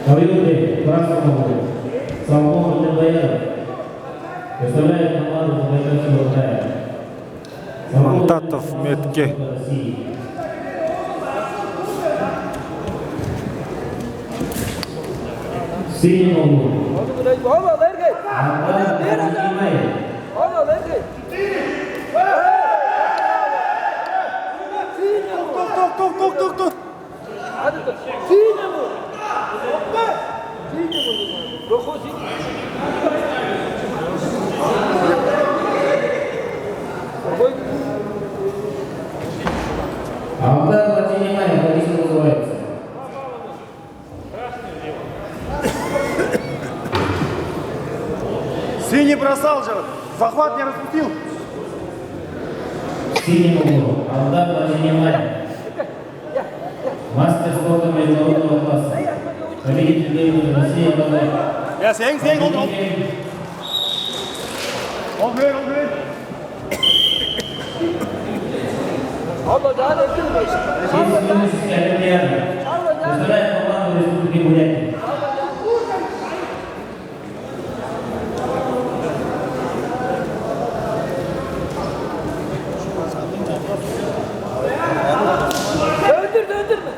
Кавиули, Краснову, Салмон Мандельбаев. Представляет команду Забайкальского края. Мантатов метке. Синему. Алда поднимаем, Борисов называется. Синий бросал же, захват не распустил. Синему, Алда поднимаем. Мастер спорта международного класса. Победитель Геймера России Алдай. Ja, seng, hold op. Omheen. Честь Олимпиады. Представляет команду Республики Бурятия. Döndürme.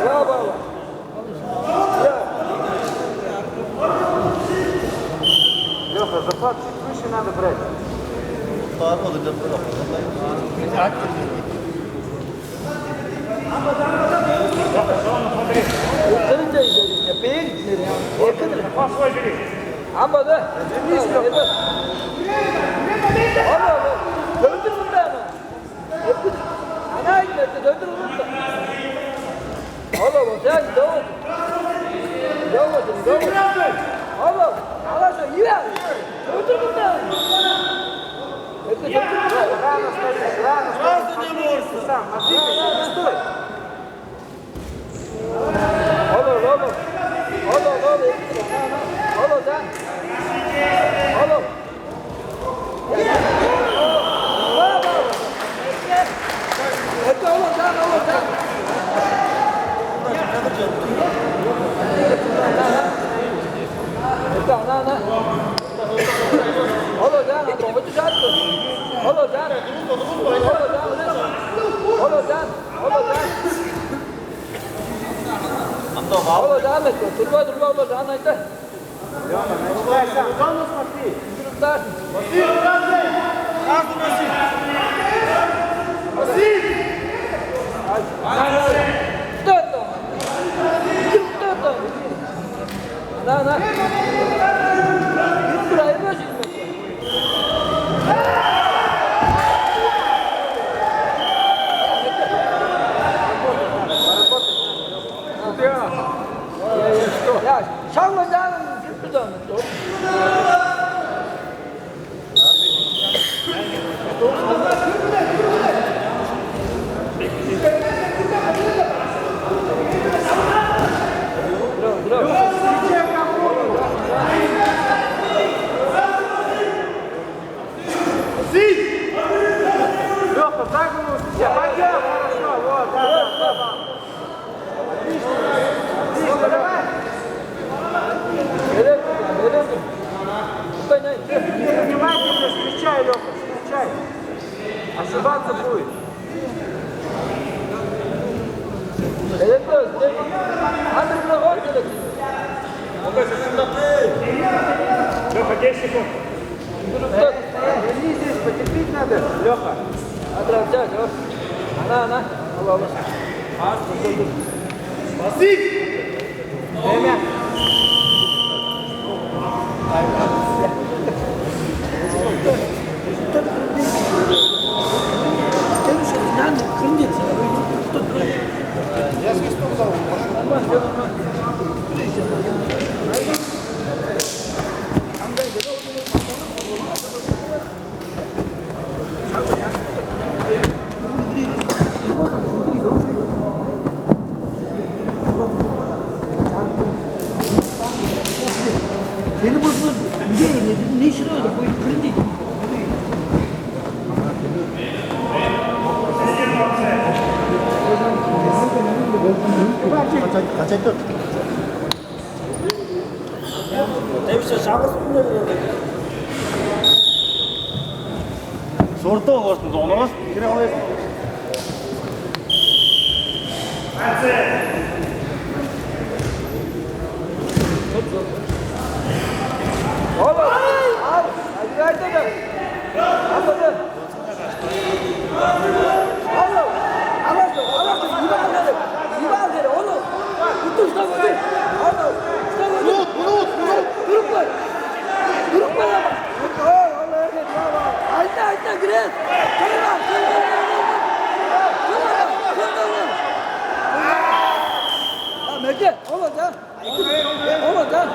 Bravo. Леха, захват чуть выше надо брать. Внимательно встречай, Леха, встречай. Ошибаться будет. Леха, 10 секунд. Верни здесь, потерпеть надо, Леха. Надо взять, вот. Она. Спаси! Время. Я свисток зову, пошел. Beni bozma, ne işin orada? Bu kırın Sortu olsun, olamaz. Kire alayım. Oğlum. Al. Hadi ver dedim. Anladın. Oğlum. Alasın. Gibi al dedim. Gibi al dedim. Oğlum. Tutun şuna koy. Oğlum. Şuna koy. Unut. Durup koy. Durup koy ama. Oğlum. Ayta gires. Kırma. Mekke. Oğlum can. Oğlum can.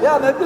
Ya, Mekke,